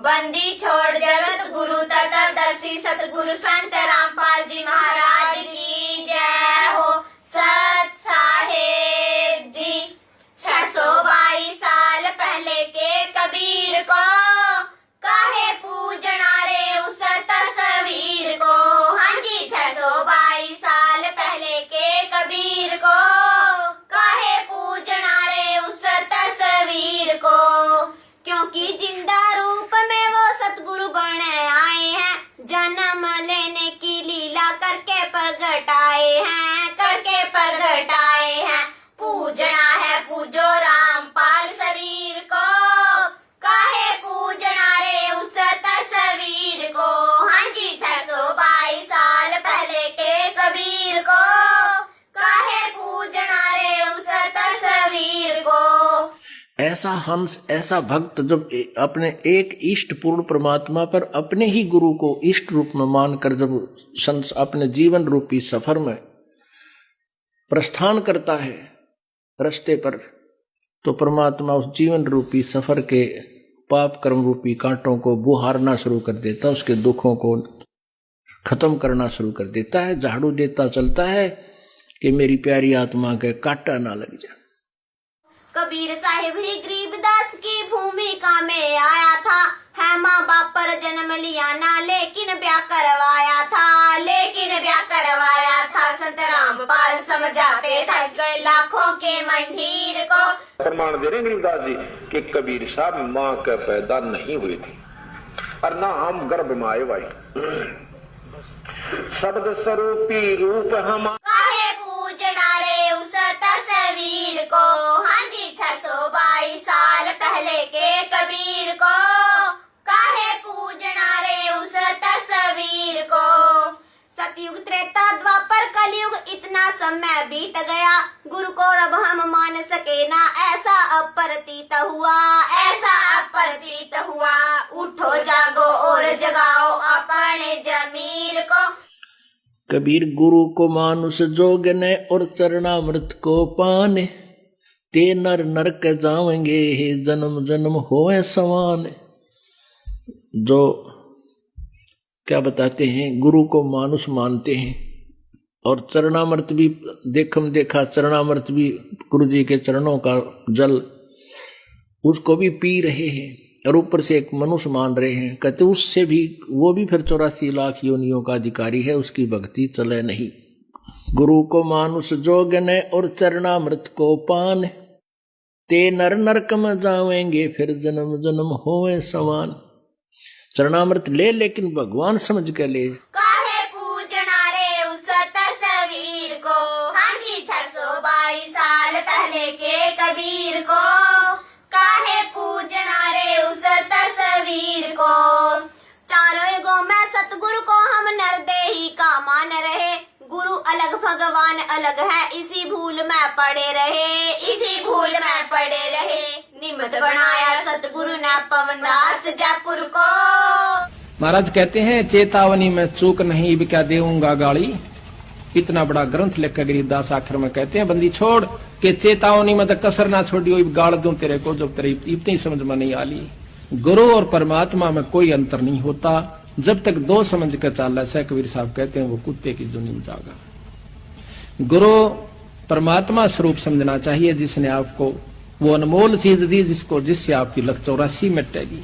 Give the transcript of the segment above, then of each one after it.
बंदी छोड़ जगत गुरु तत्वदर्शी सतगुरु संत रामपाल जी महाराज की जय हो। सत साहेब जी 622 साल पहले के कबीर को काहे पूजना रे उस तस्वीर को। हाँ जी 622 साल पहले के कबीर को काहे पूजना रे उस तस्वीर को। क्योंकि जिंदा रूप में वो सतगुरु बन आए हैं, जन्म लेने की लीला करके प्रगट आए हैं, करके प्रगट आए हैं। पूजना है पूजो रामपाल शरीर को काहे पूजना रे उस तस्वीर को। हाँ जी 622 साल पहले के कबीर को काहे पूजना रे उस तस्वीर को। ऐसा हंस, ऐसा भक्त जब अपने एक इष्ट पूर्ण परमात्मा पर अपने ही गुरु को इष्ट रूप में मानकर जब अपने जीवन रूपी सफर में प्रस्थान करता है रास्ते पर, तो परमात्मा उस जीवन रूपी सफर के पाप कर्म रूपी कांटों को बुहारना शुरू कर देता, उसके दुखों को खत्म करना शुरू कर देता है, झाड़ू देता चलता है कि मेरी प्यारी आत्मा के कांटा ना लग जाए। कबीर साहिब ही गरीबदास की भूमिका में आया था, है माँ बाप पर जन्म लिया ना लेकिन ब्याह करवाया था, लेकिन ब्याह करवाया था। संत रामपाल समझाते थे लाखों के मंडीर को। प्रमाण दे रहे गरीबदास जी कि कबीर साहब माँ के पैदा नहीं हुए थे और ना हम गर्भ में आए भाई। शब्द स्वरूपी रूप हम काहे पूजना रे उस तस्वीर को। हाँ जी 622 साल पहले के कबीर को काहे पूजना रे उस तस्वीर को। सतयुग त्रेता द्वापर कलयुग इतना समय बीत गया, गुरु को रब हम मान सके ना ऐसा अप्रतीत हुआ, ऐसा अप्रतीत हुआ। उठो जागो और जगाओ अपने जमीर को। कबीर गुरु को मानुष जोगने और चरणामृत को पाने, ते नर नरक जावेंगे हे जन्म जन्म होए समान। जो क्या बताते हैं, गुरु को मानुष मानते हैं और चरणामृत भी देखा, चरणामृत भी गुरु जी के चरणों का जल उसको भी पी रहे हैं और ऊपर से एक मनुष्य मान रहे हैं। कहते उससे भी वो भी फिर 84 लाख योनियों का अधिकारी है, उसकी भक्ति चले नहीं। गुरु को मानुष जोगने और चरणामृत को पान, ते नर नरक में जावेंगे फिर जन्म जन्म होए समान। चरणामृत ले लेकिन भगवान समझ के ले। काहे पूजना रे उस तस्वीर को। हाँ जी 622 साल पहले के कबीर को काहे पूजना रे उस तस्वीर को। चारों युगों में सतगुरु को हम नरदेही का मान रहे, गुरु अलग भगवान अलग है इसी भूल में पड़े रहे, इसी भूल में पड़े रहे। निमित्त बनाया सतगुरु ने पवनदास जयपुर को। महाराज कहते हैं चेतावनी में चूक नहीं भी क्या देऊंगा गाली। इतना बड़ा ग्रंथ लिखकर गरीबदास आखिर में कहते हैं बंदी छोड़ के चेतावनी में तो कसर ना छोड़ी, गाड़ दूं तेरे को जब तेरे इतनी समझ में नहीं आली। गुरु और परमात्मा में कोई अंतर नहीं होता जब तक दो समझ कर चाल से। कबीर साहब कहते हैं वो कुत्ते की जुनी जागा। गुरु परमात्मा स्वरूप समझना चाहिए जिसने आपको वो अनमोल चीज दी जिससे आपकी लख 84 मिटेगी।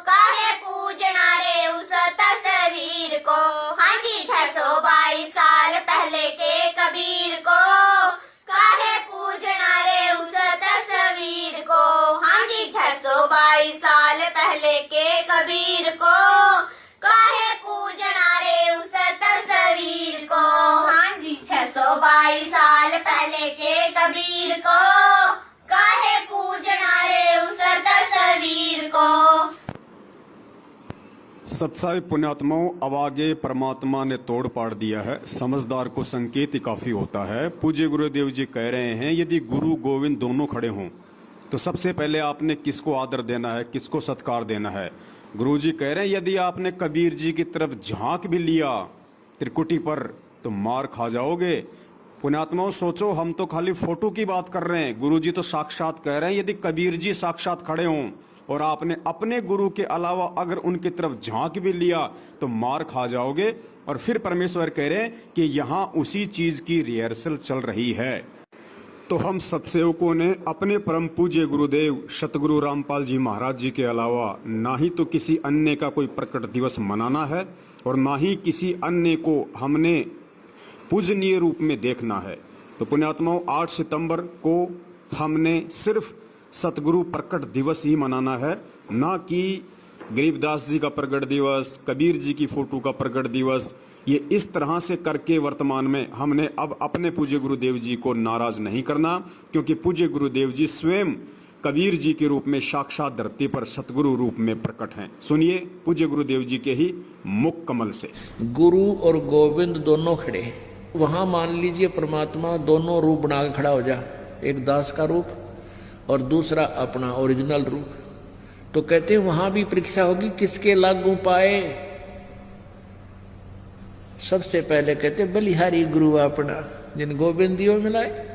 काहे पूजना रे उस तस्वीर को। हाँ जी 622 साल पहले के कबीर को काहे पूजना रे उस तस्वीर को। हाँ जी 622 साल पहले के कबीर को काहे पूजना रे उस तस्वीर को। हाँ जी 622 साल पहले के कबीर को काहे पूजना रे उस तस्वीर को। सत्साई पुण्यात्माओं, अब आगे परमात्मा ने तोड़ पाड़ दिया है। समझदार को संकेत ही काफी होता है। पूज्य गुरुदेव जी कह रहे हैं यदि गुरु गोविंद दोनों खड़े हों तो सबसे पहले आपने किसको आदर देना है, किसको सत्कार देना है। गुरु जी कह रहे हैं यदि आपने कबीर जी की तरफ झांक भी लिया त्रिकुटी पर तो मार खा जाओगे। पुण्यात्माओं सोचो, हम तो खाली फोटो की बात कर रहे हैं, गुरु जी तो साक्षात कह रहे हैं। यदि कबीर जी साक्षात खड़े हों और आपने अपने गुरु के अलावा अगर उनकी तरफ झांक भी लिया तो मार खा जाओगे। और फिर परमेश्वर कह रहे हैं कि यहाँ उसी चीज की रिहर्सल चल रही है। तो हम सत्सेवकों ने अपने परम पूज्य गुरुदेव सतगुरु रामपाल जी महाराज जी के अलावा ना ही तो किसी अन्य का कोई प्रकट दिवस मनाना है और ना ही किसी अन्य को हमने पूजनीय रूप में देखना है। तो पुण्यात्माओं, 8 सितंबर को हमने सिर्फ सतगुरु प्रकट दिवस ही मनाना है, ना कि गरीबदास जी का प्रकट दिवस, कबीर जी की फोटो का प्रकट दिवस। ये इस तरह से करके वर्तमान में हमने अब अपने पूज्य गुरुदेव जी को नाराज नहीं करना, क्योंकि पूज्य गुरुदेव जी स्वयं कबीर जी के रूप में साक्षात धरती पर सतगुरु रूप में प्रकट हैं। सुनिए पूज्य गुरुदेव जी के ही मुख कमल से। गुरु और गोविंद दोनों खड़े, वहां मान लीजिए परमात्मा दोनों रूप बना के खड़ा हो जा, एक दास का रूप और दूसरा अपना ओरिजिनल रूप। तो कहते हैं वहां भी परीक्षा होगी, किसके लागू पाए। सबसे पहले कहते बलिहारी गुरु अपना, जिन गोविंदियों मिलाए।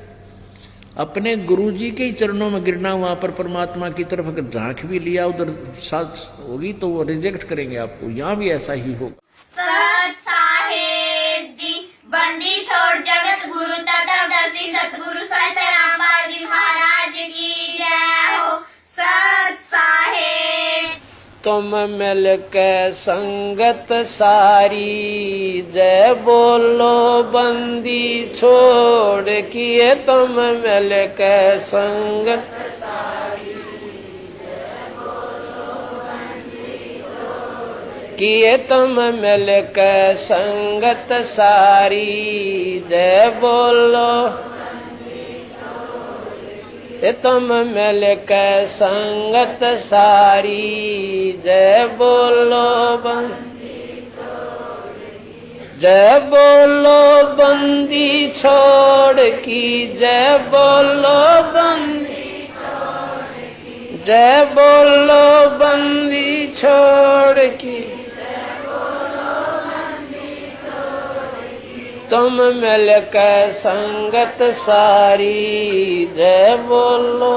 अपने गुरु जी के ही चरणों में गिरना, वहां पर परमात्मा की तरफ अगर झांक भी लिया उधर साथ होगी तो वो रिजेक्ट करेंगे आपको। यहां भी ऐसा ही होगा। सत साहेब जी बंदी छोड़ जगत गुरु तत्वदर्शी सतगुरु संत रामपाल जी महाराज की जय हो। सत साहेब तुम मिल के संगत सारी, जय बोलो बंदी छोड़ किए। तुम मिल के संगत किए, तुम मिल के संगत सारी, जय बोलो। तुम मिल के संगत सारी, जय बोलो जय बोलो बंदी छोड़ की, जय बोलो बंदी, जय बोलो बंदी छोड़ की। तुम मिल के संगत सारी, जय बोलो।